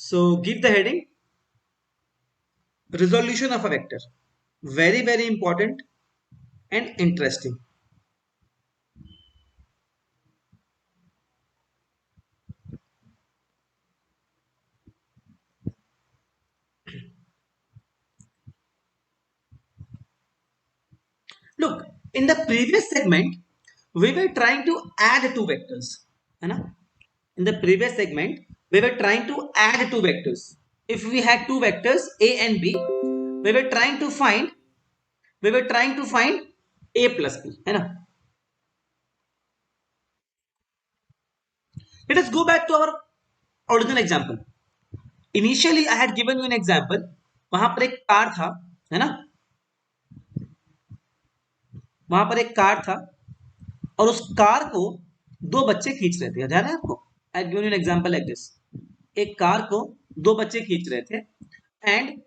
So give the heading resolution of a vector. Very, very important and interesting. Look, in the previous segment, we were trying to add two vectors. है ना? In the previous segment, we were trying to add two vectors. If we had two vectors A and B, we were trying to find A plus B. है ना? Let us go back to our original example. Initially, I had given you an example. वहां पर एक car था, है ना? वहां पर एक कार था और उस कार को दो बच्चे खींच रहे थे. ध्यान है आपको? I given you an example like this. एक कार को दो बच्चे खींच रहे थे एंड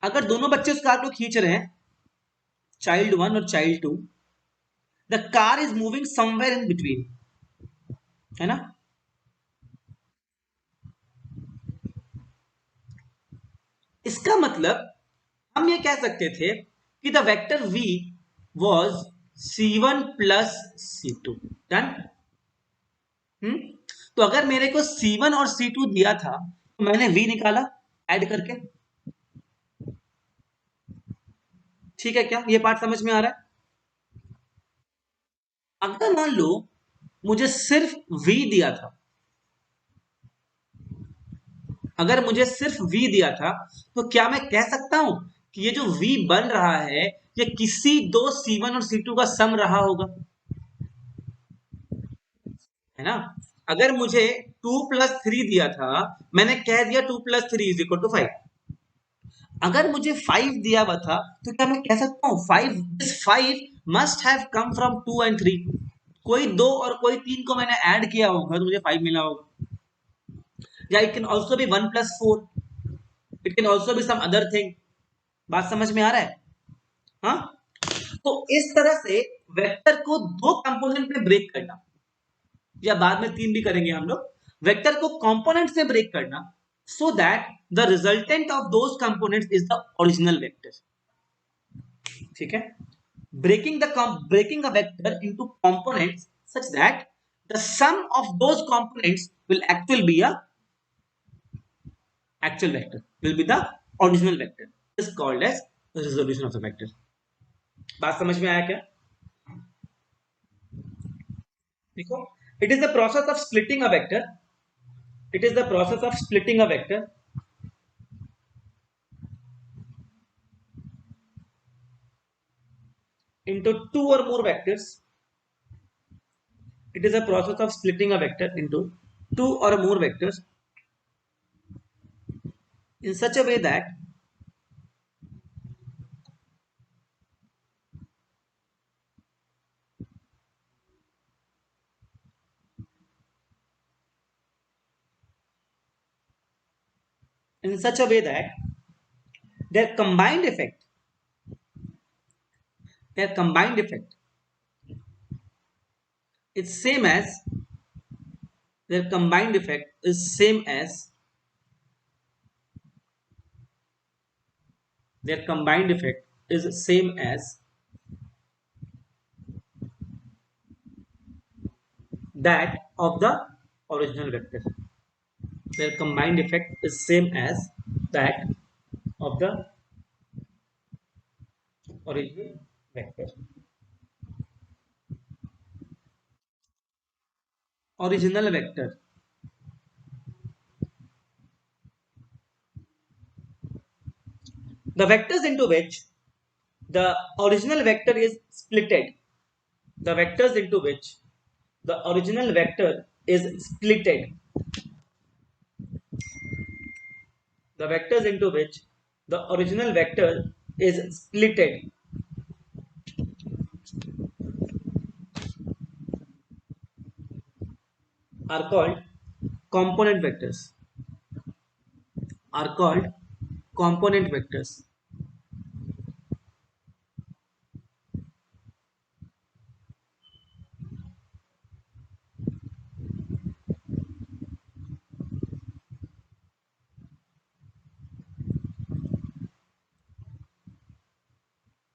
अगर दोनों बच्चे उस कार को खींच रहे हैं, चाइल्ड वन और child two, the car is moving somewhere in between. है ना? इसका मतलब हम ये कह सकते थे कि the vector v was c1 plus c2. Done. तो अगर मेरे को c1 और c2 दिया था तो मैंने v निकाला ऐड करके. ठीक है क्या? ये पार्ट समझ में आ रहा है? अगर मान लो मुझे सिर्फ v दिया था, अगर मुझे सिर्फ v दिया था तो क्या मैं कह सकता हूं कि ये जो v बन रहा है ये किसी दो c1 और c2 का सम रहा होगा? है ना? अगर मुझे 2 प्लस 3 दिया था, मैंने कह दिया 2 प्लस 3 इज इक्वल टू 5. अगर मुझे 5 दिया हुआ था तो क्या मैं कह सकता हूं 5 this 5 must have come from 2 and 3. कोई दो और कोई तीन को मैंने ऐड किया होगा तो मुझे 5 मिला होगा. या it can also be 1 plus 4. It can also be some other thing. बात समझ में आ रहा है? हाँ. तो इस तरह से वेक्टर को दो कंपोनेंट में ब्रेक करना, या बाद में तीन भी करेंगे हम लोग, वेक्टर को कंपोनेंट्स में ब्रेक करना so that the resultant of those components is the original vector. ठीक है? breaking a vector into components such that the sum of those components will actually be a actual vector, will be the original vector. This is called as resolution of the vector. बात समझ में आया क्या? देखो, it is the process of splitting a vector. It is the process of splitting a vector into two or more vectors. It is a process of splitting a vector into two or more vectors in such a way that their combined effect their combined effect is same as their combined effect is same as their combined effect is same as that of the original vector. Their combined effect is same as that of the original vector. Original vector. The vectors into which the original vector is splitted. The vectors into which the original vector is splitted. The vectors into which the original vector is splitted are called component vectors. Are called component vectors.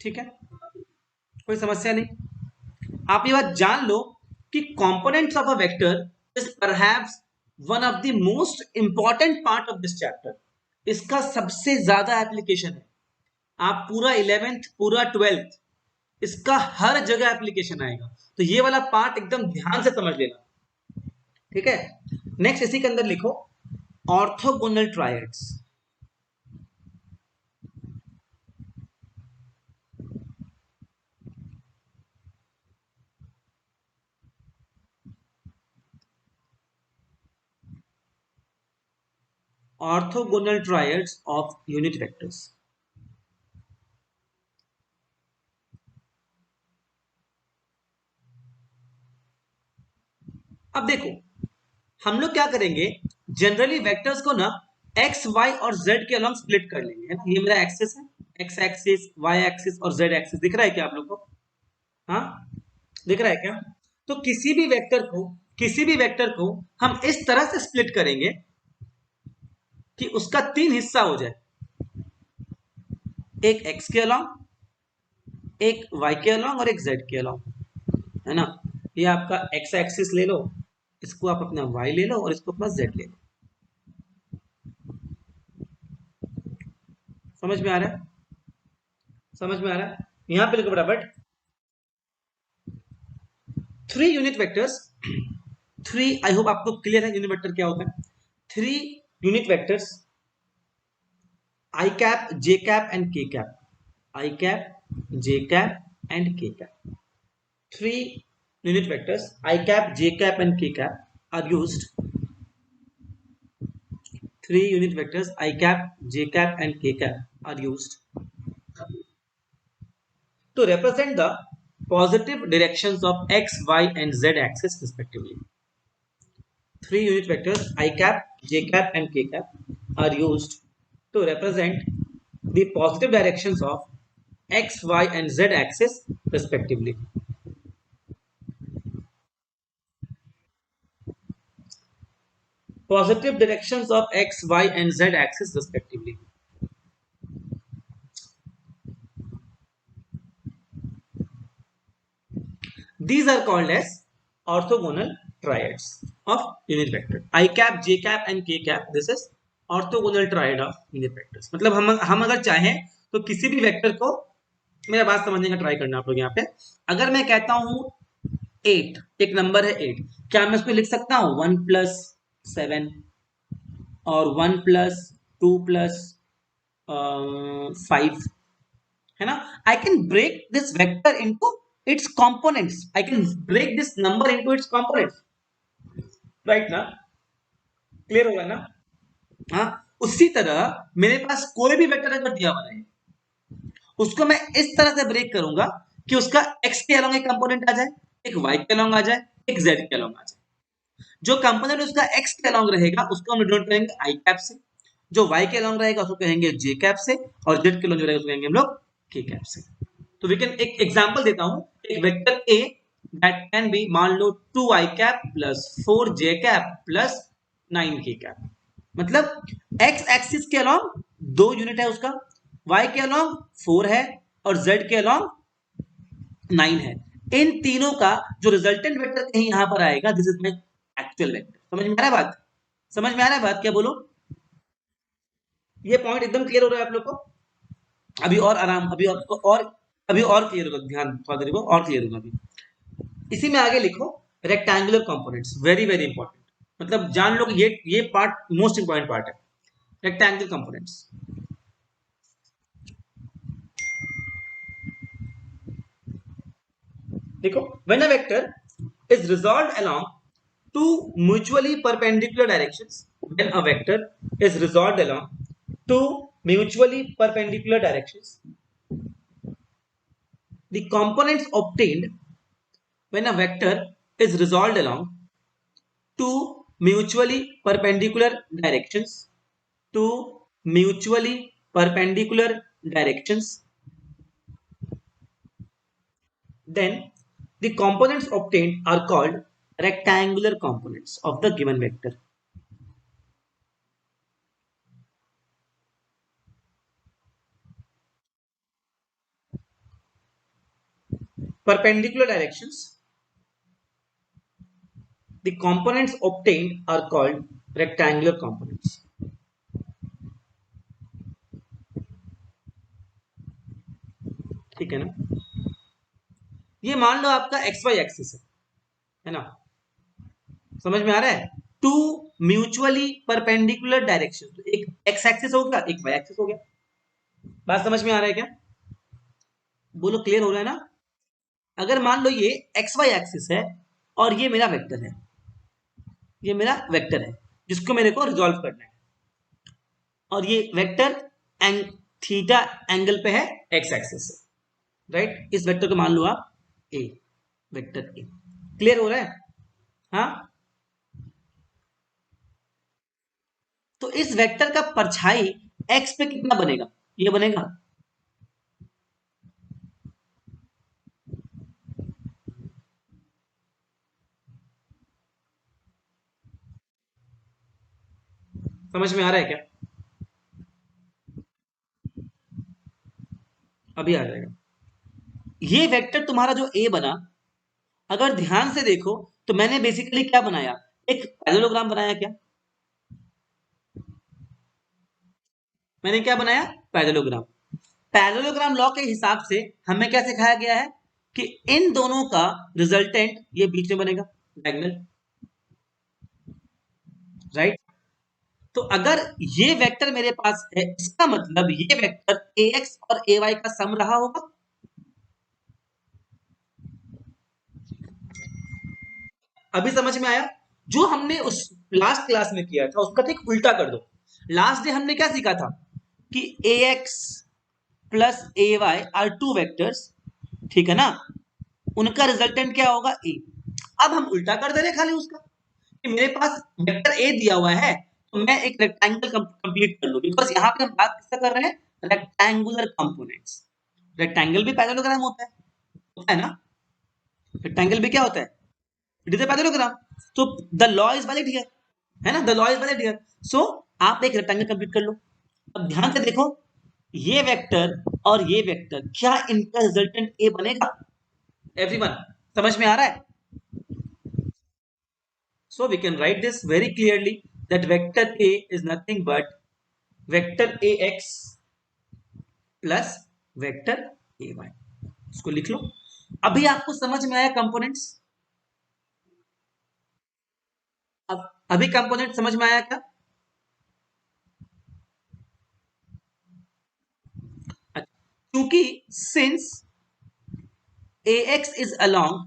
ठीक है, कोई समस्या नहीं। आप ये बात जान लो कि components of a vector is perhaps one of the most important part of this chapter. इसका सबसे ज्यादा एप्लीकेशन है। आप पूरा 11th पूरा 12th इसका हर जगह एप्लीकेशन आएगा, तो ये वाला पार्ट एकदम ध्यान से समझ लेना, ठीक है। नेक्स्ट इसी के अंदर लिखो orthogonal triads. Orthogonal triads of unit vectors. अब देखो हम लोग क्या करेंगे, जनरली वेक्टर्स को ना एक्स वाई और जेड के अलॉन्ग स्प्लिट कर लेंगे, है ना। ये मेरा एक्सिस है, एक्स एक्सिस वाई एक्सिस और जेड एक्सिस, दिख रहा है क्या आप लोग को? हाँ, दिख रहा है क्या? तो किसी भी वेक्टर को हम इस तरह से स्प्लिट करेंगे कि उसका 3 हिस्सा हो जाए, एक एक्स के अलॉन्ग, एक वाई के अलॉन्ग और एक जेड के अलॉन्ग, है ना। ये आपका एक्स एक्सिस ले लो, इसको आप अपना वाई ले लो और इसको अपना जेड ले लो। समझ में आ रहा है? समझ में आ रहा है? यहां पे लिखो बराबर 3 यूनिट वेक्टर्स। 3, आई होप आपको क्लियर है यूनिट वेक्टर क्या होता है। 3 unit vectors I cap J cap and K cap, I cap J cap and K cap. 3 unit vectors I cap, J cap and K cap are used. 3 unit vectors I cap, J cap and K cap are used to represent the positive directions of X, Y and Z axis respectively. 3 unit vectors I cap, J cap and K cap are used to represent the positive directions of X, Y and Z axis respectively. Positive directions of X, Y and Z axis respectively. These are called as orthogonal triads of unit vector. I cap, J cap and K cap. This is orthogonal triad of unit vectors. मतलब हम अगर चाहें तो किसी भी vector को, मेरा बात समझने का ट्राई करना आप लोग यहाँ पे। अगर मैं कहता हूं 8, एक नंबर है 8, क्या मैं उसको लिख सकता हूं 1+7 और 1+2+5, है ना। I can break this vector into its components, I can break this number into its components, right ना। क्लियर होगा ना? हाँ, उसी तरह मेरे पास कोई भी वेक्टर अगर दिया हुआ है, उसको मैं इस तरह से ब्रेक करूंगा कि उसका एक्स के अलोंग एक कंपोनेंट आ जाए, एक वाई के अलोंग आ जाए, एक जेड के अलोंग आ जाए। जो कंपोनेंट उसका एक्स के अलोंग रहेगा उसको हम डिनोट करेंगे आई कैप से, जो वाई के अलोंग रहेगा उसको कहेंगे जे कैप से, और जेड के अलोंग जो रहेगा उसको कहेंगे हम लोग के कैप से। तो वी कैन एक एग्जांपल देता हूं, एक vector A that can be, मान लो 2i cap plus 4j cap plus 9k cap. मतलब एक्स एक्सिस के अलोंग 2 यूनिट है उसका, वाई के अलोंग 4 है और जेड के अलोंग 9 है। इन तीनों का जो रिजल्टेंट वेक्टर कहीं यहां पर आएगा, this is my actual vector. समझ में आ रहा है बात? समझ में आ रहा है बात? क्या बोलो? ये पॉइंट एकदम क्लियर हो रहा है आप लोग को? अभी और आराम, अभी और क्लियर होगा, ध्यान थोड़ा देर को और क्लियर होगा अभी। इसी में आगे लिखो rectangular components, very very important. मतलब जान लो कि ये पार्ट मोस्ट इंपॉर्टेंट पार्ट है, रेक्टेंगुलर कंपोनेंट्स। देखो, when a vector is resolved along two mutually perpendicular directions, when a vector is resolved along two mutually perpendicular directions, the components obtained when a vector is resolved along two mutually perpendicular directions, two mutually perpendicular directions, then the components obtained are called rectangular components of the given vector. perpendicular directions, the components obtained are called rectangular components. ठीक है ना? ये मान लो आपका x Y axis है ना? समझ में आ रहा है? टू म्यूचुअली परपेंडिकुलर डायरेक्शन, तो एक एक्स एक्सिस हो गया, एक वाई एक्सिस हो गया। बात समझ में आ रहा है क्या? बोलो, क्लियर हो रहा है ना? अगर मान लो ये एक्स वाई एक्सिस है और ये मेरा वेक्टर है, ये मेरा वेक्टर है जिसको मेरे को रिजॉल्व करना है, और ये वेक्टर एंग थीटा एंगल पे है एक्स एक्सिस से, राइट? इस वेक्टर को मान लो आप ए, वेक्टर ए। क्लियर हो रहा है? हाँ। तो इस वेक्टर का परछाई एक्स पे कितना बनेगा? ये बनेगा, समझ में आ रहा है क्या? अभी आ जाएगा। ये वेक्टर तुम्हारा जो ए बना, अगर ध्यान से देखो तो मैंने बेसिकली क्या बनाया, एक पैरेललोग्राम बनाया। क्या मैंने क्या बनाया? पैरेललोग्राम। पैरेललोग्राम लॉ के हिसाब से हमें क्या सिखाया गया है कि इन दोनों का रिजल्टेंट ये बीच में बनेगा, डायगोनल, राइट? तो अगर ये वेक्टर मेरे पास है, इसका मतलब ये वेक्टर ए एक्स और ए वाई का सम रहा होगा। अभी समझ में आया? जो हमने उस लास्ट क्लास में किया था उसका ठीक उल्टा कर दो। लास्ट डे हमने क्या सीखा था कि A X plus A Y are two vectors, ठीक है ना? उनका रिजल्टेंट क्या होगा? ए। अब हम उल्टा कर दे रहे खाली उसका, कि मेरे पास वेक्टर ए दिया हुआ है तो मैं एक रेक्टेंगल कंप्लीट कर लूं, बिकॉज यहां पे हम बात किसका कर रहे हैं? Rectangular components. रेक्टेंगल भी पैरेललोग्राम होता है ना? रेक्टेंगल भी क्या होता है? It is a parallelogram. तो the law is valid here, है ना? The law is valid here. So आप एक रेक्टेंगल कंप्लीट कर लो। अब ध्यान से देखो, ये वेक्टर और ये वेक्टर, क्या इनका रिजल्टेंट ए बनेगा? एवरीवन, समझ में आ रहा है? So we can write this very clearly that vector A is nothing but vector AX plus vector AY। इसको लिख लो। अभी आपको समझ में आया कंपोनेंट्स? अब अभी कंपोनेंट समझ में आया क्या? क्योंकि since AX is along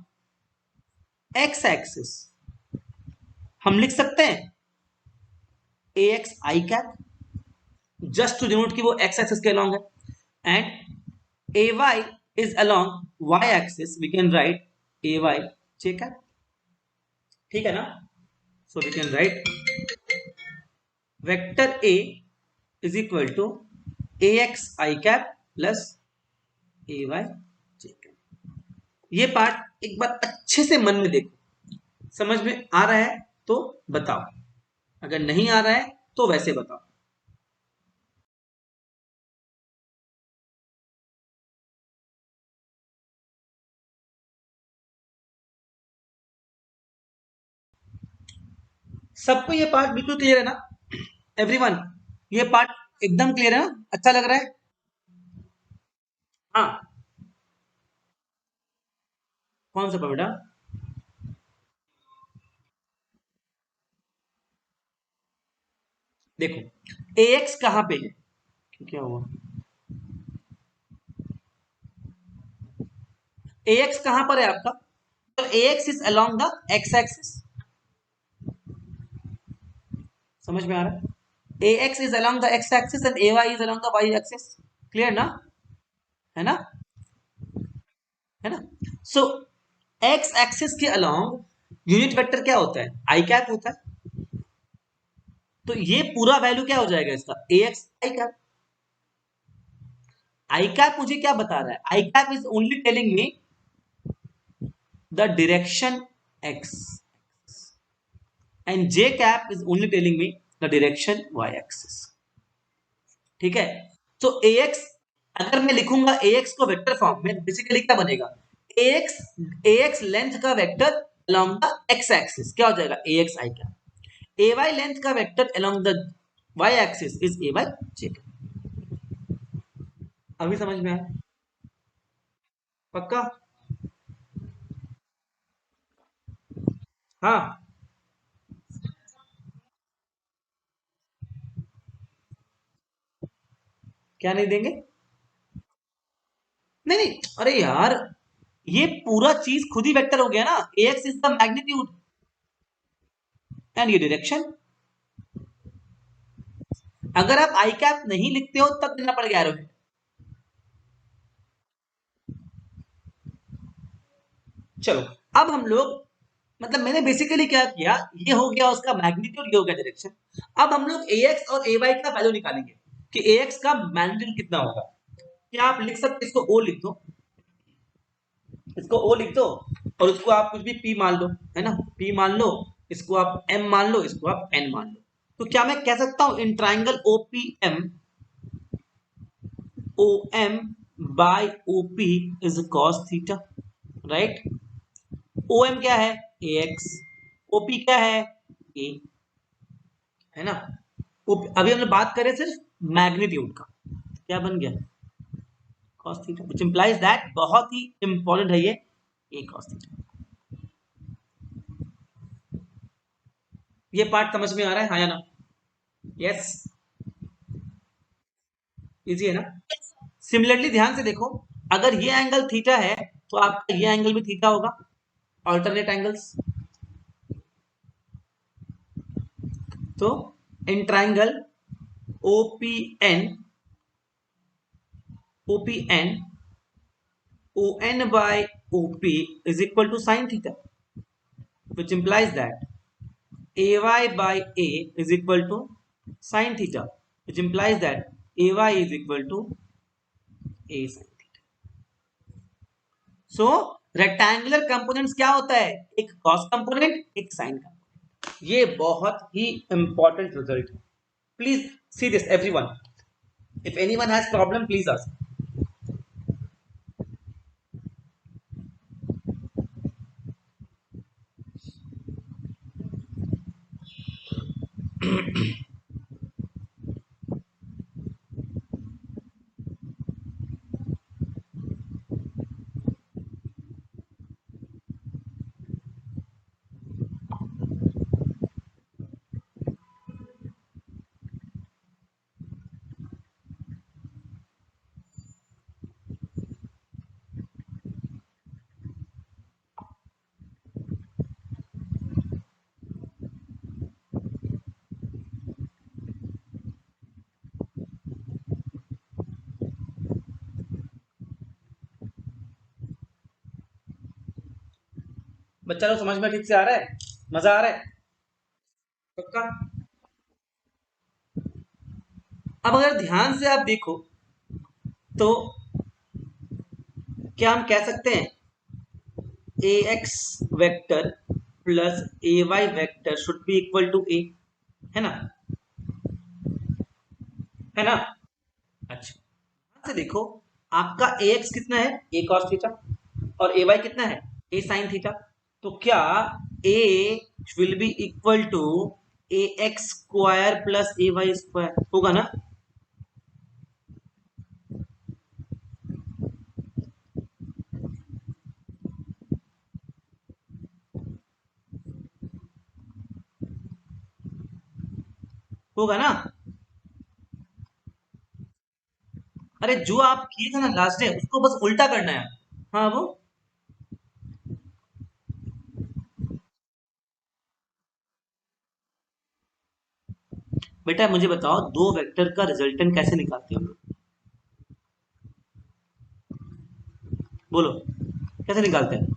X axis, हम लिख सकते हैं AX I cap, just to denote कि वो X एक्सिस के along है, and AY is along Y axis, we can write AY J cap। ठीक है ना? So we can write vector A is equal to AX I cap plus AY J cap। ये part एक बार अच्छे से मन में देखो, समझ में आ रहा है तो बताओ, अगर नहीं आ रहा है तो वैसे बताओ। सबको ये पार्ट बिल्कुल क्लियर है ना? एवरीवन, ये पार्ट एकदम क्लियर है ना? अच्छा लग रहा है? हाँ। कौन सा पार्ट बेटा? देखो, AX कहां पे है? क्या हुआ? AX कहां पर है आपका? तो AX is along the X axis. समझ में आ रहा है? AX is along the X axis and AY is along the Y axis। Clear ना? है ना? है ना? सो X एक्सिस के अलोंग यूनिट वेक्टर क्या होता है? आई कैप होता है। तो ये पूरा वैल्यू क्या हो जाएगा इसका? AX I cap. I cap मुझे क्या बता रहा है? I cap is only telling me the direction X and J cap is only telling me the direction Y axis. ठीक है? तो AX, अगर मैं लिखूंगा AX को वेक्टर फॉर्म में, बेसिकली क्या बनेगा? ax ax लेंथ का vector along the x axis क्या हो जाएगा ax I का, ay लेंथ का vector along the y axis is ay j। अभी समझ में आया? पक्का? हाँ। क्या नहीं देंगे? नहीं नहीं, अरे यार ये पूरा चीज खुद ही वेक्टर हो गया ना, ax is the magnitude and ये डायरेक्शन। अगर आप आई कैप नहीं लिखते हो तब देना पड़ेगा एरो। चलो अब हम लोग, मतलब मैंने बेसिकली क्या किया, ये हो गया उसका मैग्नीट्यूड, ये हो गया डायरेक्शन। अब हम लोग ax और ay का वैल्यू निकालेंगे कि ax का मैग्नीट्यूड कितना होगा। क्या आप लिख सकते, इसको o लिख दो, इसको o लिख दो, और उसको आप कुछ भी p मान लो, है ना, p मान लो, इसको आप m मान लो, इसको आप n मान लो। तो क्या मैं कह सकता हूं in triangle OPM OM by OP is cos theta, right. OM क्या है ax, OP क्या है a, है ना। अभी हमने बात करें सिर्फ मैग्नीट्यूड का, क्या बन गया cos theta, which implies that, बहुत ही इंपॉर्टेंट है ये a cos थीटा। ये पार्ट समझ में आ रहा है, हाँ या ना? यस, इजी है ना। सिमिलरली ध्यान से देखो, अगर ये एंगल थीटा है तो आपका ये एंगल भी थीटा होगा, ऑल्टरनेट एंगल्स। तो in triangle OPN OPN ON by OP is equal to sin theta, which implies that AY by A is equal to sin theta, which implies that AY is equal to A sin theta. So rectangular components क्या होता है, एक cos component, एक sin component. ये बहुत ही important result है। Please see this everyone, if anyone has problem please ask. बच्चा लोग समझ में ठीक से आ रहा है, मजा आ रहा है? पक्का? अब अगर ध्यान से आप देखो तो क्या हम कह सकते हैं ax vector plus ay vector should be equal to a, है ना, है ना। अच्छा ध्यान से देखो, आपका ax कितना है a cos थीटा, और ay कितना है a sin थीटा। तो क्या a will be equal to ax square plus ay square होगा ना? होगा ना। अरे जो आप किए थे ना लास्ट डे, उसको बस उल्टा करना है। हाँ वो बेटा मुझे बताओ, दो वेक्टर का रिजल्टेंट कैसे निकालते हो हम लोग? बोलो कैसे निकालते हैं?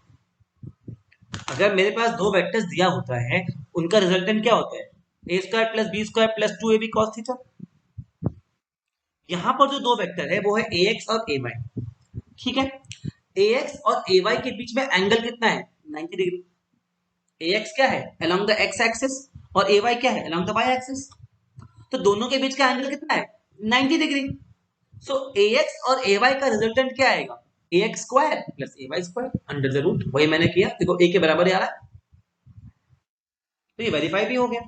अगर मेरे पास दो वेक्टर्स दिया होता है, उनका रिजल्टेंट क्या होता है, A square plus B square plus two A B cos theta. यहाँ पर जो दो वेक्टर है वो है ए एक्स और ए वाई, ठीक है। ए एक्स और ए वाई के बीच में एंगल कितना है 90 डिग्री। ए एक्स क्या है along द एक्स एक्सिस, और ए वाई क्या है along द वाई एक्सिस। तो दोनों के बीच का एंगल कितना है 90 डिग्री। सो ए एक्स और ए वाई का रिजल्टेंट क्या आएगा, ax² plus ay² under the root, वही मैंने किया, देखो a के बराबर ही आ रहा है, तो ये वेरीफाई भी हो गया।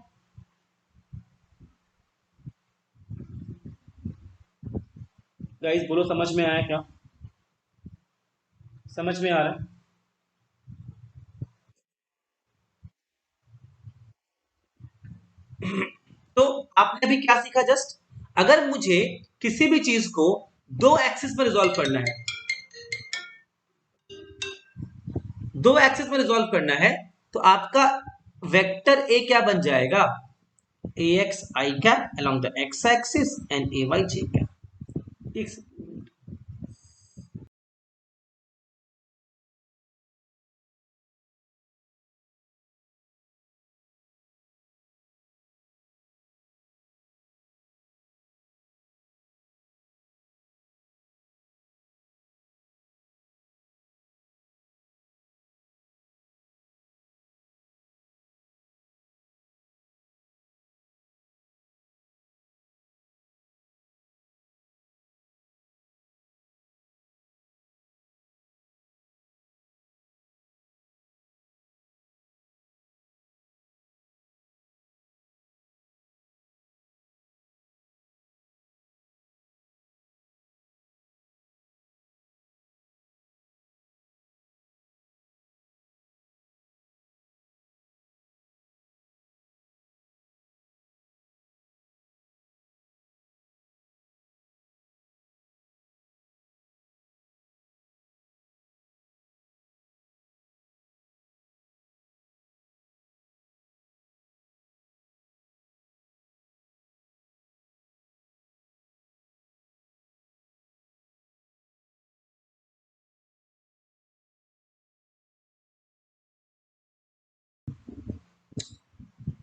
गाइस बोलो समझ में आया क्या? समझ में आ रहा है? तो आपने अभी क्या सीखा जस्ट, अगर मुझे किसी भी चीज को दो एक्सिस में रिजॉल्व करना है, दो एक्सिस में रिजॉल्व करना है, तो आपका वेक्टर ए क्या बन जाएगा, A X I cap along the X axis and A Y J cap.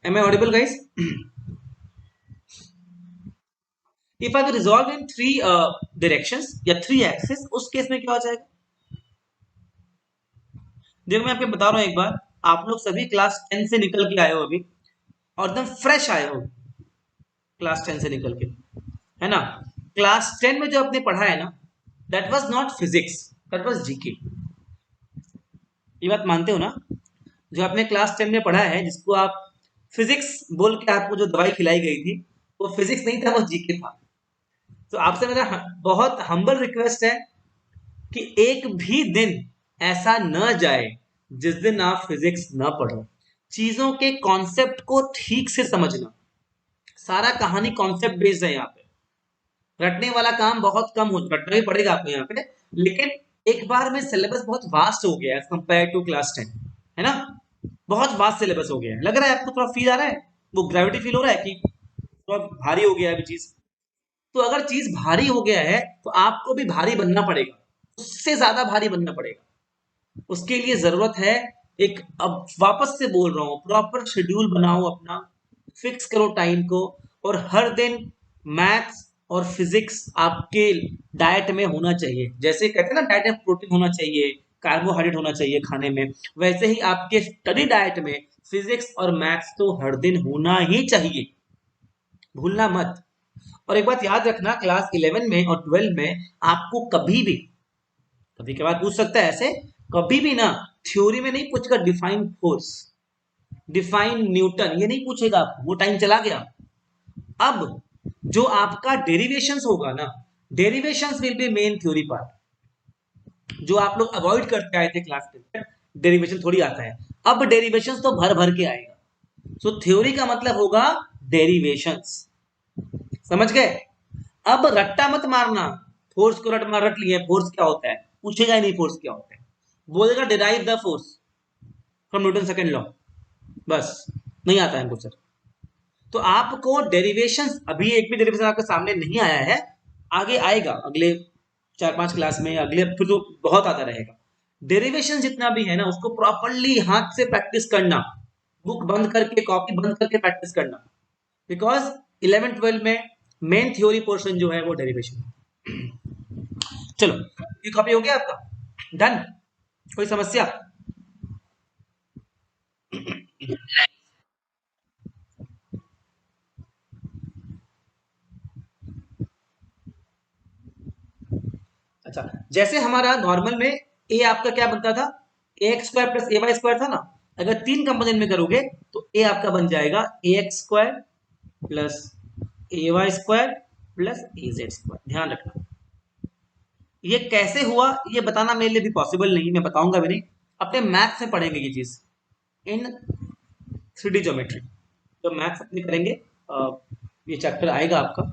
Am I audible guys? If I resolve in three directions या थ्री एक्सिस, उस केस में क्या हो जाएगा, देखो मैं आपको बता रहा हूं एक बार, आप लोग सभी क्लास 10 से निकल के आए हो अभी, और एकदम फ्रेश आए हो क्लास 10 से निकल के, है ना। क्लास 10 में जो आपने पढ़ा है ना, that was not physics, that was GK. ये बात मानते हो ना, जो आपने क्लास 10 में पढ़ा है, जिसको आप फिजिक्स बोल के आपको जो दवाई खिलाई गई थी, वो फिजिक्स नहीं था, वो जीके था। तो आपसे मेरा बहुत हम्बल रिक्वेस्ट है कि एक भी दिन ऐसा न जाए जिस दिन आप फिजिक्स न पढ़ो। चीजों के कॉन्सेप्ट को ठीक से समझना, सारा कहानी कॉन्सेप्ट बेस्ड है यहाँ पे, रटने वाला काम बहुत कम हो, रटना भी पड़ेगा आपको यहाँ पे, लेकिन एक बार में सिलेबस बहुत वास्ट हो गया एज कंपेयर टू क्लास 10, है ना। बहुत वास्ट सिलेबस हो गया है, लग रहा है आपको, थोड़ा फील आ रहा है, वो ग्रेविटी फील हो रहा है कि थोड़ा भारी हो गया है अभी चीज। तो अगर चीज भारी हो गया है, तो आपको भी भारी बनना पड़ेगा, उससे ज्यादा भारी बनना पड़ेगा। उसके लिए जरूरत है एक, अब वापस से बोल रहा हूं, प्रॉपर शेड्यूल बनाओ अपना, फिक्स करो टाइम को, और हर दिन मैथ्स और फिजिक्स आपके डाइट में होना चाहिए। जैसे कहते हैं ना, डाइट में प्रोटीन होना चाहिए, कार्बोहाइड्रेट होना चाहिए खाने में, वैसे ही आपके स्टडी डाइट में फिजिक्स और मैथ्स तो हर दिन होना ही चाहिए, भूलना मत। और एक बात याद रखना, क्लास 11 में और 12 में आपको कभी भी, कभी के बाद पूछ सकता है ऐसे, कभी भी ना थ्योरी में नहीं पूछेगा डिफाइन फोर्स, डिफाइन न्यूटन, ये नहीं पूछेगा आपको, वो टाइम चला गया। अब जो आपका डेरिवेशंस होगा ना, derivations will be main theory part, जो आप लोग अवॉइड करते आए थे क्लास में, डेरिवेशन थोड़ी आता है, अब डेरिवेशंस तो भर भर के आएगा। सो थ्योरी का मतलब होगा डेरिवेशंस, समझ गए। अब रट्टा मत मारना, फोर्स को रट लिए, फोर्स क्या होता है पूछेगा ही नहीं, फोर्स क्या होता है, बोलेगा derive the force from Newton second law, बस, नहीं आता है हमको सर। तो आपको डेरिवेशन, अभी एक भी डेरिवेशन आपके सामने नहीं आया है, आगे आएगा अगले 4-5 क्लास में, अगले फिर तो बहुत आता रहेगा। डेरिवेशन जितना भी है ना, उसको प्रॉपरली हाथ से प्रैक्टिस करना, बुक बंद करके, कॉपी बंद करके प्रैक्टिस करना, बिकॉज 11-12 में मेन थ्योरी पोर्शन जो है वो डेरिवेशन। चलो, ये कॉपी हो गया आपका, डन, कोई समस्या? अच्छा, जैसे हमारा नॉर्मल में ए आपका क्या बनता था, ए x square plus A Y square था ना। अगर तीन कंपोनेंट में करोगे तो ए आपका बन जाएगा A x square plus A Y square plus A Z square. ध्यान रखना, ये कैसे हुआ ये बताना मेरे लिए भी पॉसिबल नहीं, मैं बताऊंगा भी नहीं। अपने मैथ्स में पढ़ेंगे ये चीज इन 3D ज्योमेट्री। तो मैथ्स अपने करेंगे, ये चैप्टर आएगा आपका,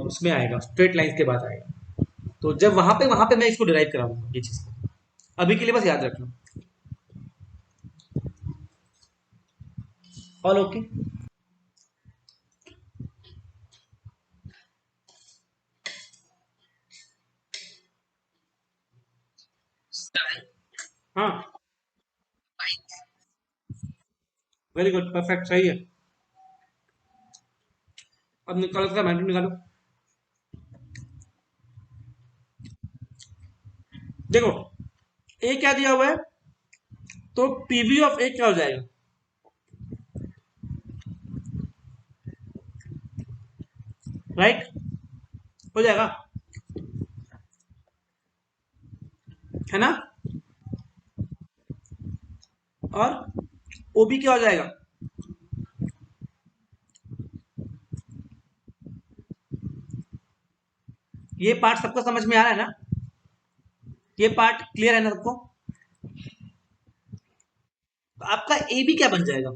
उसमें आएगा, स्ट्रेट लाइन के बाद आएगा। तो जब वहां पे मैं इसको डिराइव कराऊंगा ये चीज। अभी के लिए बस याद रखना। All okay? हाँ, वेरी गुड, परफेक्ट, सही है। अब निकालो इसका मैग्नीट्यूड निकालो। देखो ए क्या दिया हुआ है, तो पीवी ऑफ ए क्या हो जाएगा, राइट? हो जाएगा, है ना? और ओबी क्या हो जाएगा, ये पार्ट सबको समझ में आ रहा है ना? ये पार्ट क्लियर है ना सबको? तो आपका ए बी क्या बन जाएगा,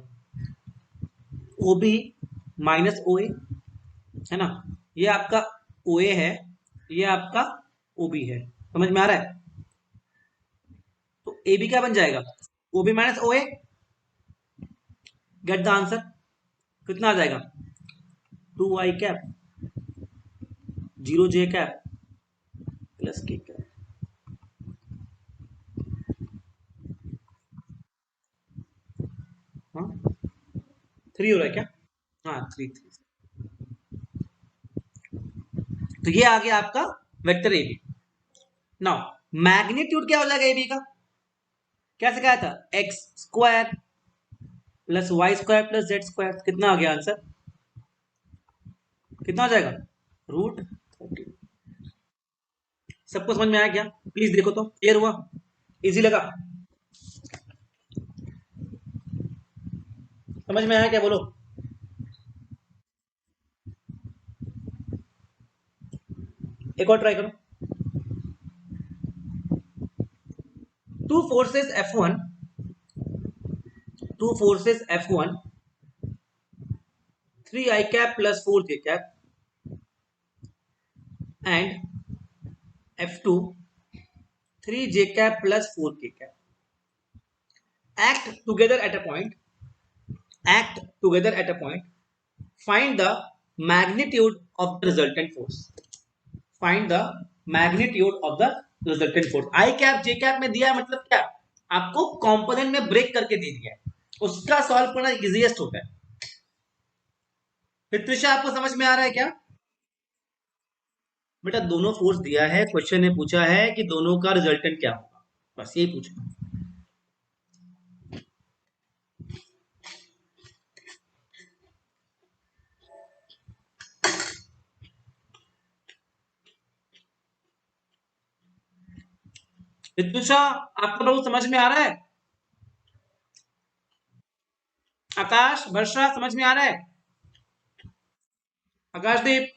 ओ बी माइनस ओ ए, है ना? ये आपका ओ ए है, ये आपका ओ बी है, समझ में आ रहा है? तो ए बी क्या बन जाएगा, o b minus o a. Get the answer, कितना आ जाएगा, two i cap zero j cap plus k cap. हाँ, थ्री हो रहा है क्या? हाँ, थ्री थ्री। तो ये आ गया आपका vector a b. Now magnitude क्या हो जाएगा ए बी का, कैसे कहा था, x square plus y square plus z square. कितना आ गया आंसर, कितना हो जाएगा, रूट 13। सबको समझ में आया क्या? प्लीज देखो तो, क्लियर हुआ, इजी लगा, समझ में आया क्या, बोलो। एक और ट्राई करो। Two forces F1, two forces F1, three I cap plus four J cap and F2, three J cap plus four के cap act together at a point, act together at a point, find the magnitude of the resultant force, find the magnitude of the resultant force। I cap J cap में दिया है मतलब क्या, आपको component में break करके दे दिया है, उसका सॉल्व करना इजीएस्ट होता है। फिर आपको समझ में आ रहा है क्या? बेटा दोनों फोर्स दिया है, क्वेश्चन ने पूछा है कि दोनों का रिजल्टेंट क्या होगा, बस यही पूछा। विद्युषा, आपको लोग समझ में आ रहा है? आकाश, वर्षा, समझ में आ रहा है? आकाशदीप,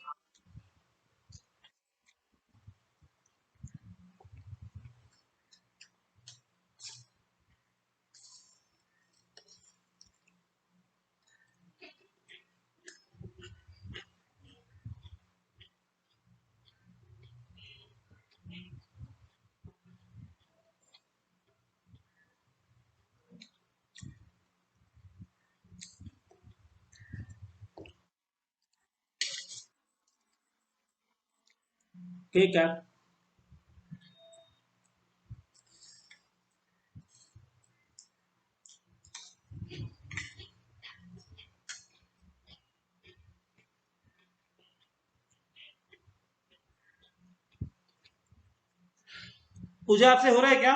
ठीक है। पूजा आपसे हो रहा है क्या?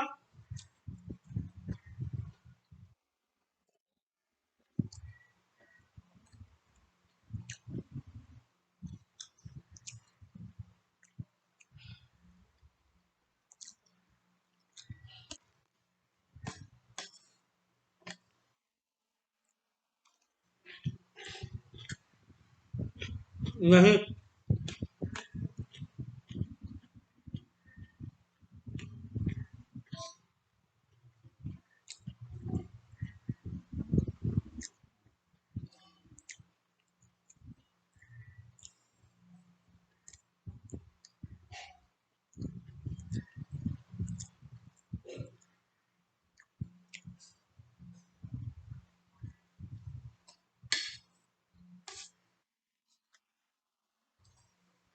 नहीं,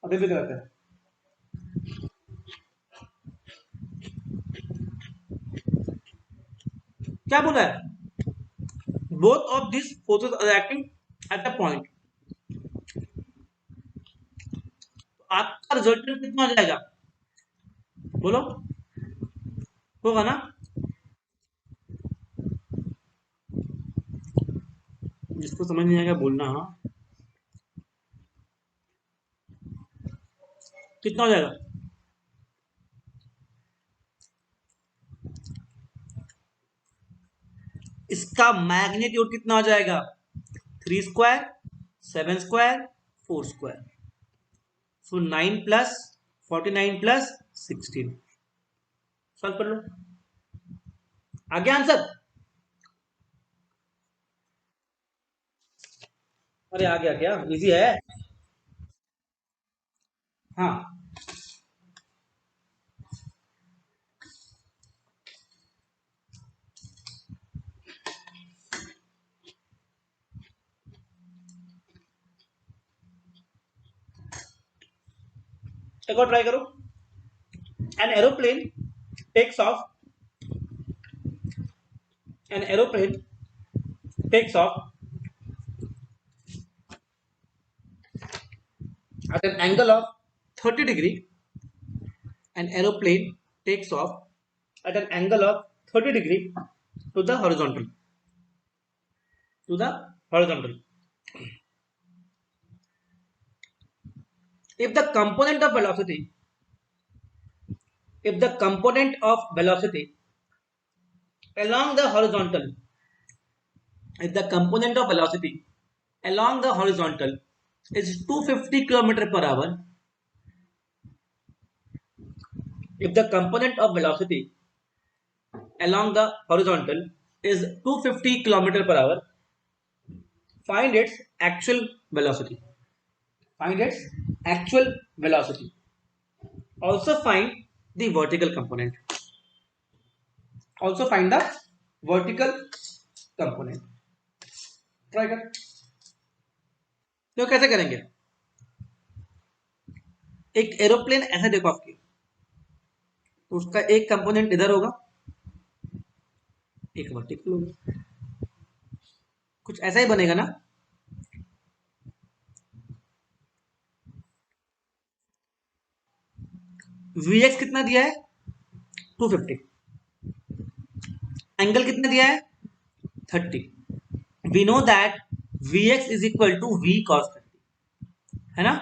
अभी भी गलत है। क्या बोला है? Both of this forces are acting at a point. आपका रिजल्टेंट कितना आ जाएगा? बोलो, होगा ना? जिसको समझ नहीं आएगा बोलना। हाँ, कितना हो जाएगा? इसका मैग्नीट्यूड कितना हो जाएगा? 3 स्क्वायर, 7 स्क्वायर, 4 स्क्वायर। सो 9 + 49 + 16। सॉल्व कर लो। आ गया आंसर? अरे आ गया क्या? इजी है। हाँ, एक और ट्राई करो। An aeroplane takes off an aeroplane takes off at an angle of 30 degree. An aeroplane takes off at an angle of 30 degree to the horizontal. To the horizontal. If the component of velocity, if the component of velocity along the horizontal, if the component of velocity along the horizontal is 250 km per hour, if the component of velocity along the horizontal is 250 km per hour, find its actual velocity. Find its actual velocity. Also find the vertical component. Also find the vertical component. Try कर। तो कैसे करेंगे? एक aeroplane ऐसे देखो आपकी, तो उसका एक कंपोनेंट इधर होगा, एक वर्टिकल होगा। कुछ ऐसा ही बनेगा ना? Vx कितना दिया है? 250। एंगल कितना दिया है? 30। We know that Vx is equal to V cos 30, है ना?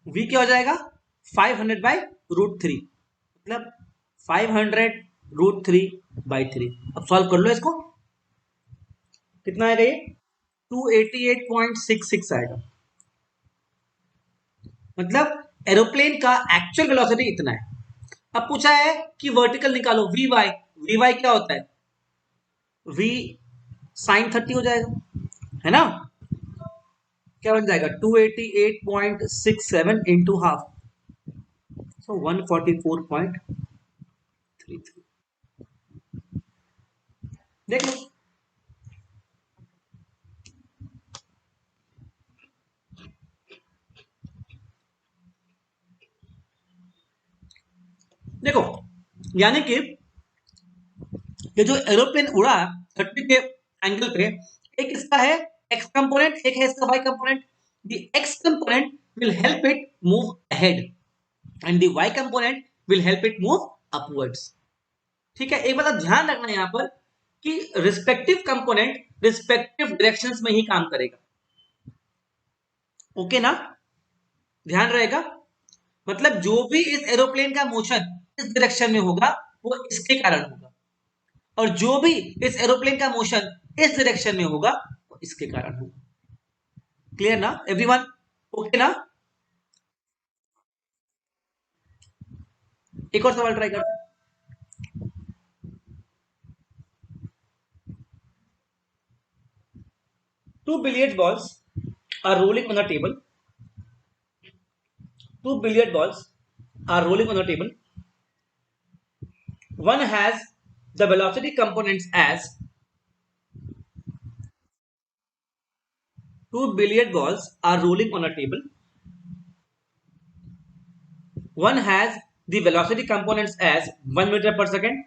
V क्या हो जाएगा? 500/√3, मतलब 500√3/3। अब सॉल्व कर लो इसको। कितना आएगा ये? 288.66 आएगा। मतलब एरोप्लेन का एक्चुअल वेलोसिटी इतना है। अब पूछा है कि वर्टिकल निकालो, वी वाई। वी वाई क्या होता है? वी साइन 30 हो जाएगा, है ना? क्या बन जाएगा? 288.67 इंटू हाफ, सो 144.33। देख लो। देखो, यानी कि ये जो एरोप्लेन उड़ा 30 के एंगल पे, एक इसका है एक्स कंपोनेंट, एक है इसका y component. The x component will help it move ahead and the y component will help it move upwards. ठीक है, एक बात आप ध्यान रखना यहां पर कि रिस्पेक्टिव कंपोनेंट रिस्पेक्टिव डायरेक्शंस में ही काम करेगा। ओके ना? ध्यान रहेगा, मतलब जो भी इस एरोप्लेन का मोशन इस डायरेक्शन में होगा वो इसके कारण होगा, और जो भी इस एरोप्लेन का मोशन इस डायरेक्शन में होगा वो इसके कारण होगा। क्लियर ना एवरीवन? ओके ना? एक और सवाल ट्राई करते हैं। Two billiard balls are rolling on a table. Two billiard balls are rolling on a table. One has the velocity components as two billiard balls are rolling on a table. One has the velocity components as 1 meter per second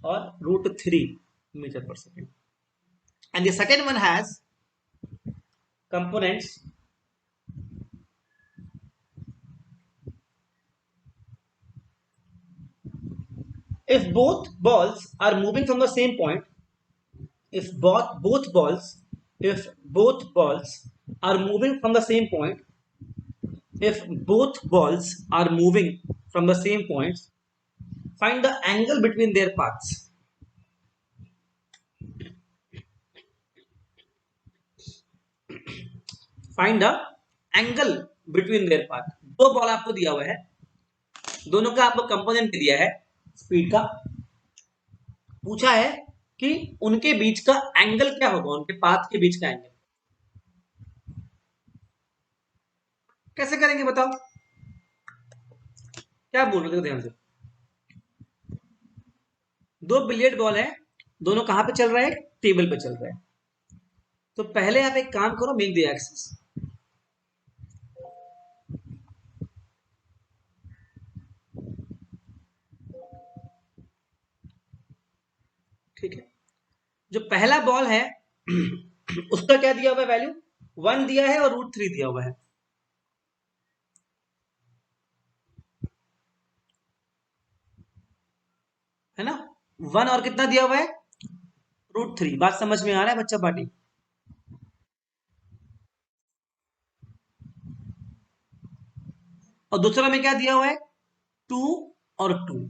or root 3 meter per second. And the second one has components if both balls are moving from the same point, if both balls are moving from the same point, if both balls are moving from the same points, find the angle between their paths. Find the angle between their path. दो ball आपको दिया हुआ है, दोनों का आपको component दिया है स्पीड का, पूछा है कि उनके बीच का एंगल क्या होगा, उनके पाथ के बीच का एंगल कैसे करेंगे बताओ? क्या बोल रहे थे ध्यान से? दो बिलियर्ड बॉल है, दोनों कहां पे चल रहा है? टेबल पे चल रहा है। तो पहले आप एक काम करो, मेक द एक्सिस। ठीक है, जो पहला बॉल है उसका क्या दिया हुआ है वैल्यू? 1 दिया है और रूट 3 दिया हुआ है ना? 1 और कितना दिया हुआ है? रूट 3। बात समझ में आ रहा है बच्चा पार्टी? और दूसरा में क्या दिया हुआ है? 2 और 2।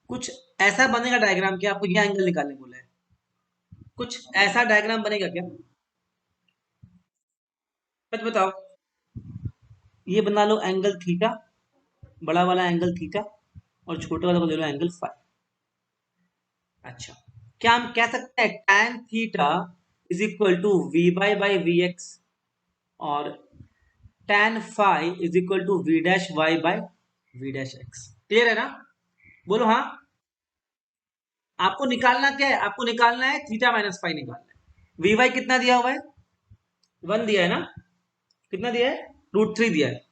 कुछ ऐसा बनेगा डायग्राम क्या? आपको ये एंगल निकालने बोला है, कुछ ऐसा डायग्राम बनेगा क्या? सच बताओ। ये बना लो एंगल थीटा, बड़ा वाला एंगल थीटा, और छोटे वाला को ले लो एंगल फाइ। अच्छा, क्या हम कह सकते हैं tan theta is equal to v by v x, और tan phi is equal to v dash y by v dash x? Clear है ना? बोलो हाँ। आपको निकालना क्या है? आपको निकालना है थीटा माइनस फाइ निकालना है। वी वाई कितना दिया हुआ है? 1 दिया है ना? कितना दिया है? रूट 3 दिया है।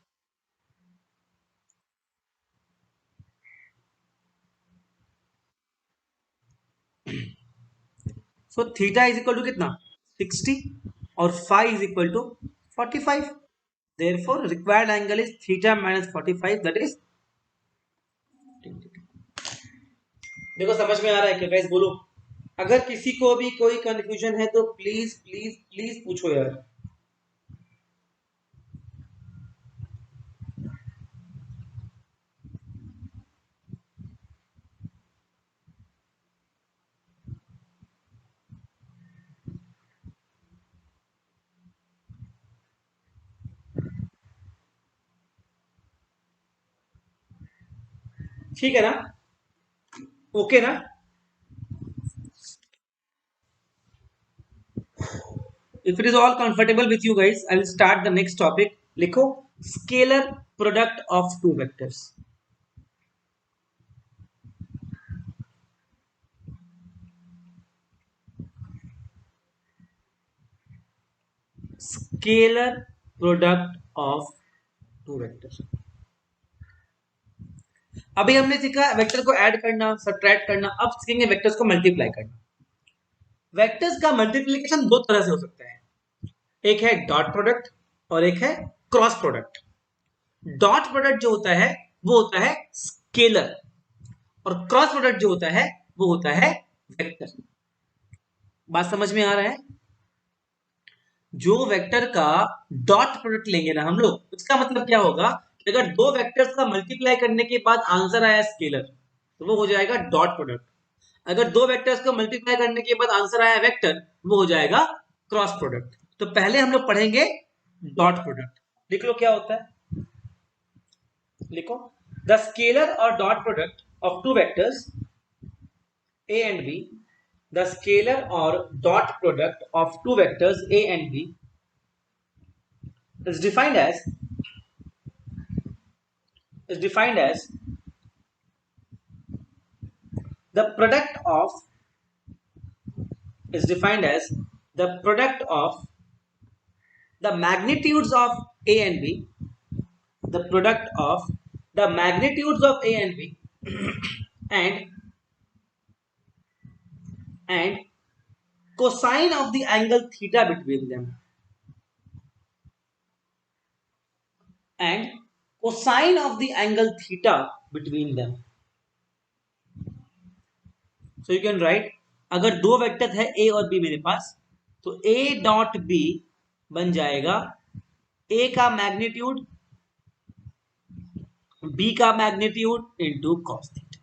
So theta is equal to कितना? 60, और phi is equal to 45। Therefore required angle is theta minus 45, that is. देखो समझ में आ रहा है क्या गाइस? बोलो, अगर किसी को भी कोई कंफ्यूजन है तो प्लीज प्लीज प्लीज पूछो यार। ठीक है ना? ओके ना? If it is all comfortable with you guys, I will start the next topic. लिखो scalar product of two vectors. Scalar product of two vectors. अभी हमने सीखा वेक्टर को ऐड करना, सब्ट्रैक्ट करना, अब सीखेंगे वेक्टर्स को मल्टीप्लाई करना। वेक्टर्स का मल्टीप्लिकेशन दो तरह से हो सकता है, एक है डॉट प्रोडक्ट और एक है क्रॉस प्रोडक्ट। डॉट प्रोडक्ट जो होता है वो होता है स्केलर, और क्रॉस प्रोडक्ट जो होता है वो होता है वेक्टर। बात समझ में आ रहा है? जो वेक्टर का डॉट प्रोडक्ट लेंगे ना हम लोग, उसका मतलब क्या होगा कि अगर दो वेक्टर्स का मल्टीप्लाई करने के बाद आंसर आया स्केलर, तो वो हो जाएगा डॉट प्रोडक्ट। अगर दो वेक्टर्स को मल्टीप्लाई करने के बाद आंसर आया वेक्टर, वो हो जाएगा क्रॉस प्रोडक्ट। तो पहले हम लोग पढ़ेंगे डॉट प्रोडक्ट। लिख लो क्या होता है, लिखो द स्केलर और dot product of two vectors a and b, the scalar or dot product of two vectors a and b is defined as is defined as the product of is defined as the product of the magnitudes of a and b, the product of the magnitudes of a and b and and cosine of the angle theta between them, and cosine of the angle theta between them. So you can write, अगर दो vector है a और b मेरे पास, तो a dot b बन जाएगा a का magnitude b का magnitude into cos theta.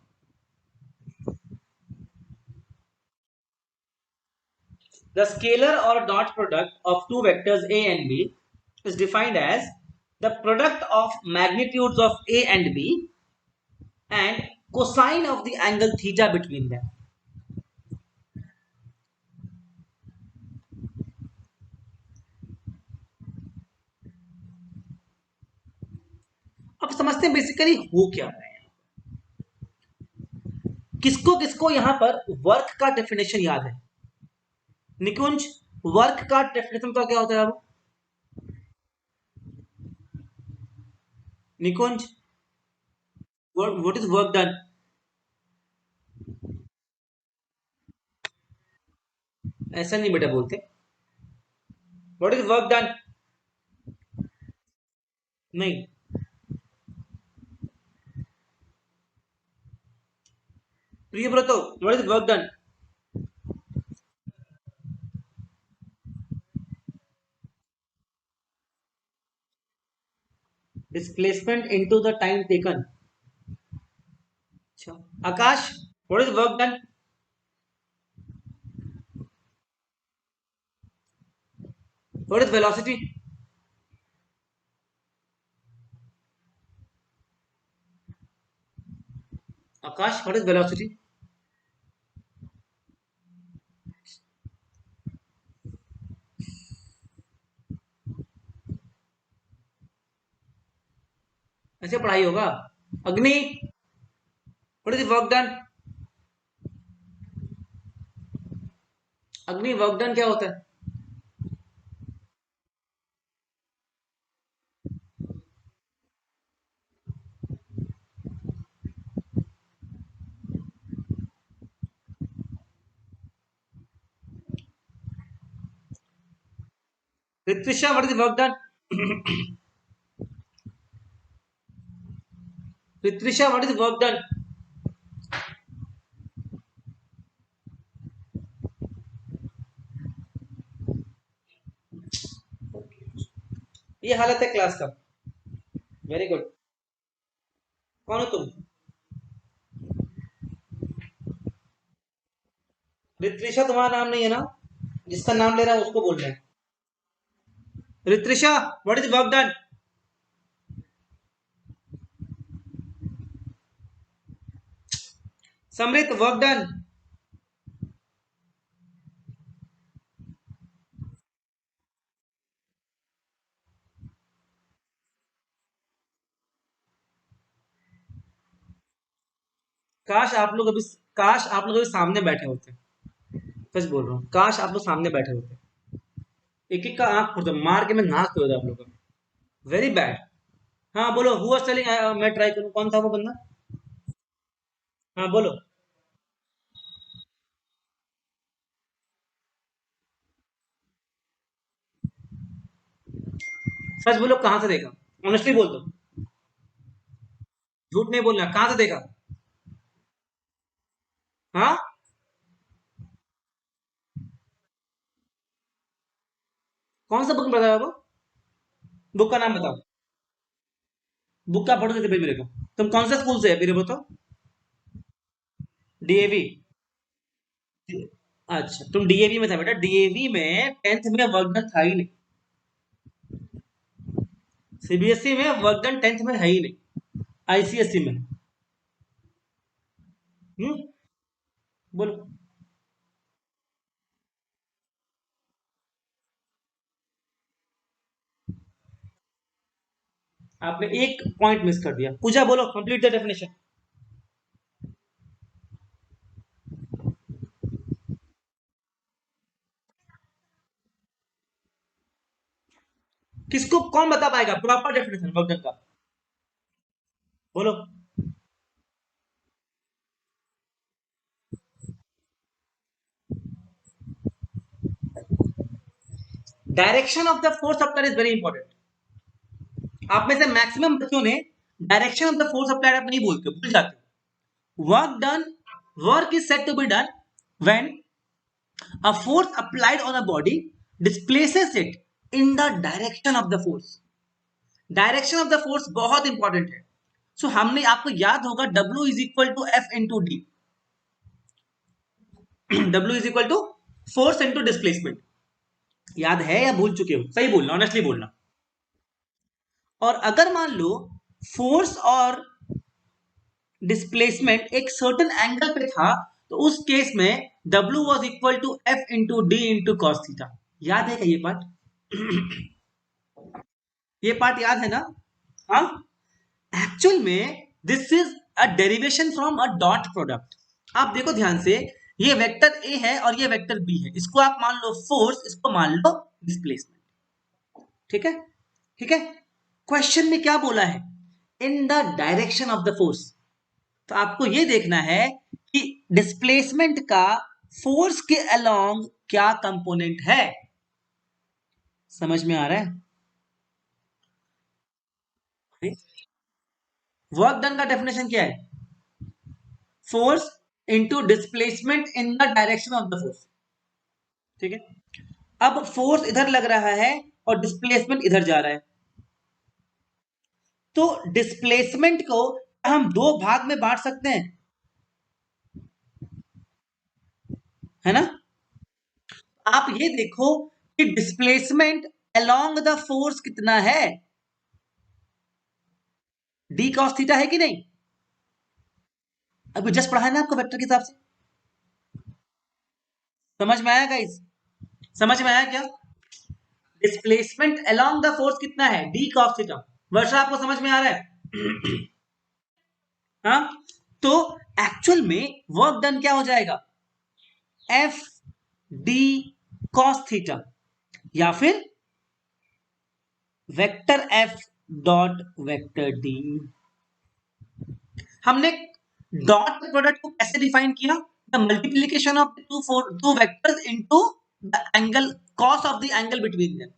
The scalar or dot product of two vectors a and b is defined as the product of magnitudes of a and b and cosine of the angle theta between them. अब समझते हैं basically हो क्या रहा है। किसको किसको यहां पर वर्क का डेफिनेशन याद है? निकुंज, वर्क का डेफिनेशन तो क्या होता है? अब निकुंज, व्हाट इज वर्क डन? ऐसा नहीं बेटा बोलते, व्हाट इज वर्क डन? नहीं, Priyabrato, what is work done? Displacement into the time taken. अच्छा Akash, what is work done? What is velocity? Akash, what is velocity? ऐसे पढ़ाई होगा। Agni, what is work done? Agni, work done क्या होता है? Ritwisha, what is work done? Ritwisha, what is work done? ये हालत है क्लास का। Very good. कौन हो तुम? ऋत्विषा तुम्हारा नाम नहीं है ना? जिसका नाम ले रहा है उसको बोल रहे हैं। Ritwisha, what is work done? Samrit, work done. काश आप लोग अभी काश आप लोग अभी सामने बैठे होते। सच बोल रहा हूँ, काश आप लोग सामने बैठे होते। एक एक का आंख फोड़ते, मार के मैं नाक तोड़ आप लोग का। Very bad. हाँ बोलो, हु वाज टेलिंग मैं ट्राई करूँ, कौन था वो बंदा? हाँ बोलो, सच बोलो, कहाँ से देखा? ऑनेस्टली बोल दो, झूठ नहीं बोलना, कहाँ से देखा? हाँ, कौन सा बुक में बताया वो? बुक का नाम बताओ। बुक का फोटो देते भाई मेरे को। तुम कौन सा स्कूल से है मेरे बताओ? डीएवी? अच्छा, तुम डीएवी में था बेटा। डीएवी में टेंथ में वर्क डन था ही नहीं। सीबीएसई में वर्क डन टेंथ में है ही नहीं। आईसीएसई में। हम्म। बोलो। आपने एक पॉइंट मिस कर दिया। पूजा बोलो, कंप्लीट द डेफिनेशन। किसको कौन बता पाएगा प्रॉपर डेफिनेशन वर्क डन का? बोलो। Direction of the force applied is very important. आप में से मैक्सिमम बच्चों ने direction of the force applied आप नहीं बोलते, भूल जाते। Work done, work is said to be done when a force applied on a body displaces it in the direction of the force। Direction of the force बहुत important है। So हमने आपको याद होगा W is equal to f into d. W is equal to force into displacement. याद है या भूल चुके हो? सही बोलना, ऑनेस्टली बोलना। और अगर मान लो फोर्स और डिस्प्लेसमेंट एक सर्टन एंगल पे था, तो उस केस में W was equal to f into d into cos theta. याद है क्या ये पार्ट? ये पार्ट याद है ना? हाँ। एक्चुअल में this is a derivation from a dot product. आप देखो ध्यान से, ये वेक्टर ए है और ये वेक्टर बी है। इसको आप मान लो फोर्स, इसको मान लो डिस्प्लेसमेंट। ठीक है? ठीक है। क्वेश्चन में क्या बोला है? In the direction of the force. तो आपको ये देखना है कि डिस्प्लेसमेंट का फोर्स के अलोंग क्या कंपोनेंट है। समझ में आ रहा है? वर्क डन का डेफिनेशन क्या है? Force into displacement in the direction of the force. ठीक है। अब फोर्स इधर लग रहा है और डिस्प्लेसमेंट इधर जा रहा है। तो डिस्प्लेसमेंट को हम दो भाग में बांट सकते हैं, है ना? आप ये देखो कि डिस्प्लेसमेंट अलोंग द फोर्स कितना है। डी कॉस थीटा है कि नहीं? अभी जस्ट पढ़ा है ना आपको वेक्टर के हिसाब से। समझ में आया गाइस? समझ में आया क्या? डिस्प्लेसमेंट अलोंग द फोर्स कितना है? D cos theta. वर्षा आपको समझ में आ रहा है? हाँ। तो एक्चुअल में वर्क डन क्या हो जाएगा? एफ डी कॉस थीटा, या फिर vector F dot vector D. हमने डॉट प्रोडक्ट को कैसे डिफाइन किया? The multiplication of two vectors into the angle, cos of the angle between them.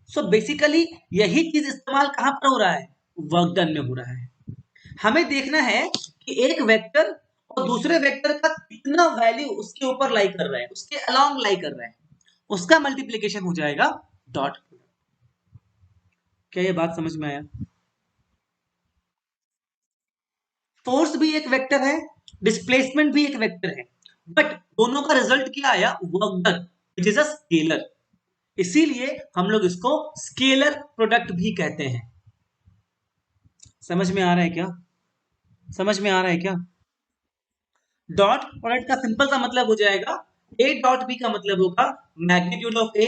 So basically यही चीज इस्तेमाल कहां पर हो रहा है? वर्क डन में हो रहा है। हमें देखना है कि एक वेक्टर और दूसरे वेक्टर का कितना वैल्यू उसके ऊपर लाई कर रहा है, उसके अलोंग लाई कर रहा है, उसका मल्टीप्लीकेशन हो जाएगा डॉट। क्या ये बात समझ में आया? फोर्स भी एक वेक्टर है, डिस्प्लेसमेंट भी एक वेक्टर है, बट दोनों का रिजल्ट क्या आया? Work done, which is a scalar. इसीलिए हम लोग इसको स्केलर प्रोडक्ट भी कहते हैं। समझ में आ रहा है क्या? समझ में आ रहा है क्या? डॉट प्रोडक्ट का सिंपल सा मतलब हो जाएगा, ए डॉट बी का मतलब होगा magnitude of A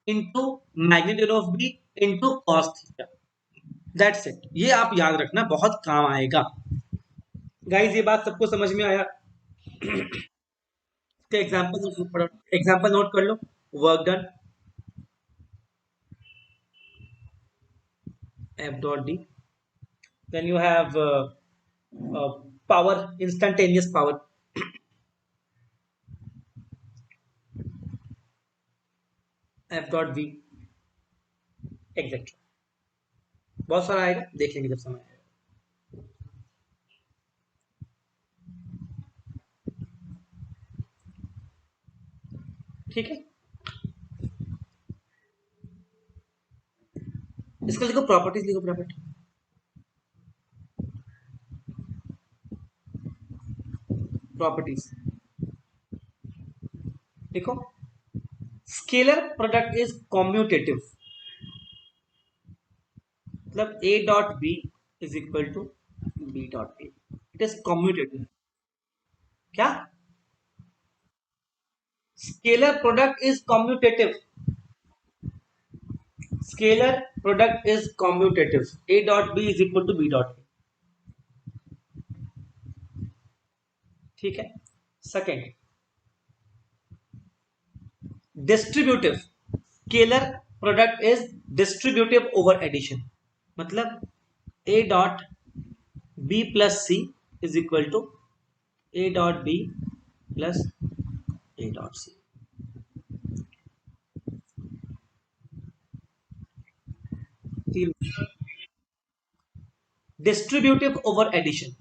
into magnitude of B into cos theta. That's it. ये आप याद रखना, बहुत काम आएगा। गाइस ये बात सबको समझ में आया? एग्जाम्पल नोट कर लो। Work done F dot D, then you have power, instantaneous power, F dot V, exact. बहुत सारा आएगा, देख लेंगे जब समय आएगा। ठीक है, इसका लिखो प्रॉपर्टीज, लिखो प्रॉपर्टी, प्रॉपर्टीज देखो, स्केलर प्रोडक्ट इज कॉम्यूटेटिव, मतलब a dot b is equal to b dot a, it is commutative. क्या? Scalar product is commutative, scalar product is commutative, a dot b is equal to b dot a। ठीक है, second, distributive, scalar product is distributive over addition, मतलब a dot b plus c is equal to a dot b plus a dot c। Distributive over addition,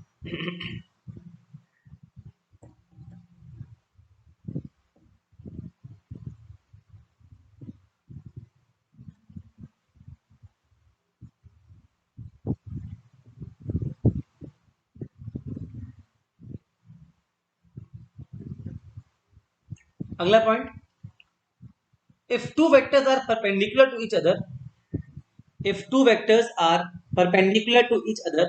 अगला point, if two vectors are perpendicular to each other, if two vectors are perpendicular to each other,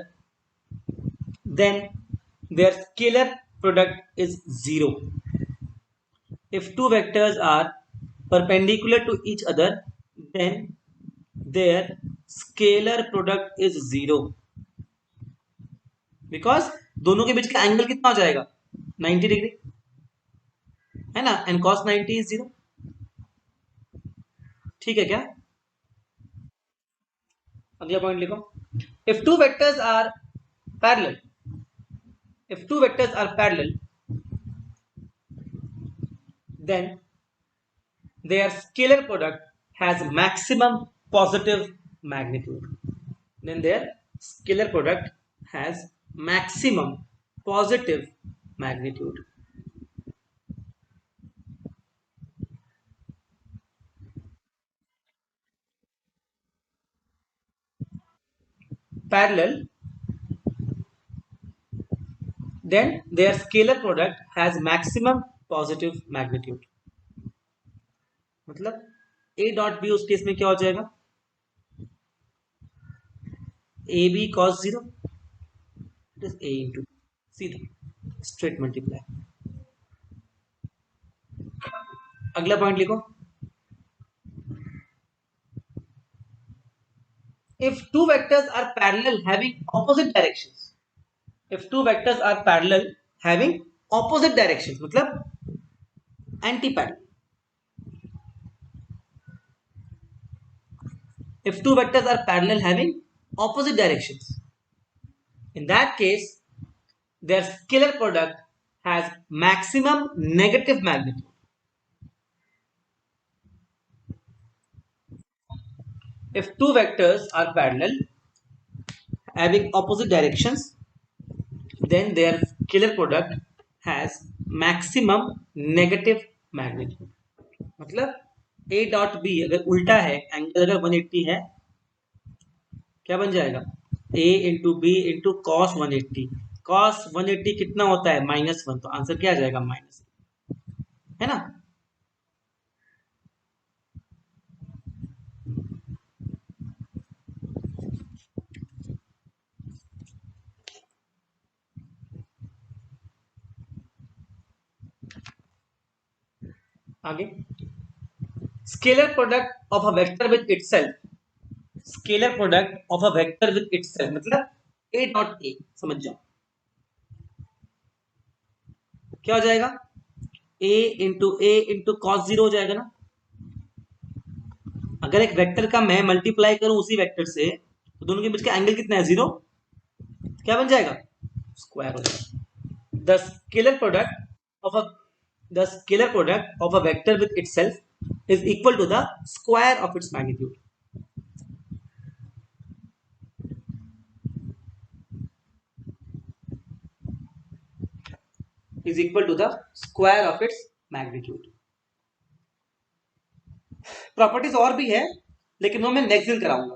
then their scalar product is zero. If two vectors are perpendicular to each other, then their scalar product is zero, because दोनों के बीच का angle कितना हो जाएगा, 90 degree, है ना, and cos 90 is zero. ठीक है क्या? अगला पॉइंट लिखो, if two vectors are parallel, if two vectors are parallel, then their scalar product has maximum positive magnitude, then their scalar product has maximum positive magnitude। Parallel, then their scalar product has maximum positive magnitude, मतलब a dot B उस case में क्या हो जाएगा, ए B cos zero, it is a into सीधा straight multiply. अगला point लिखो, if two vectors are parallel having opposite directions, if two vectors are parallel having opposite directions, मतलब anti parallel, if two vectors are parallel having opposite directions, in that case their scalar product has maximum negative magnitude। If two vectors are parallel having opposite directions, then their scalar product has maximum negative magnitude, मतलब a dot b अगर उल्टा है, angle अगर 180 है, क्या बन जाएगा, a into B into cos 180, cos 180 कितना होता है, -1, तो आंसर क्या आ जाएगा, माइनस, है ना। आगे, scalar product of a vector with itself, scalar product of a vector with itself, मतलब a डॉट a, समझ जाओ क्या हो जाएगा, a इंटू कॉस जीरो हो जाएगा ना। अगर एक वेक्टर का मैं मल्टीप्लाई करूं उसी वेक्टर से, तो दोनों के बीच का एंगल कितना है, जीरो, क्या बन जाएगा, स्क्वायर हो जाएगा। The scalar product of a the scalar product of a vector with itself is equal to the square of its magnitude। is equal to the square of its magnitude। Properties और भी है, लेकिन वो मैं next दिन कराऊंगा।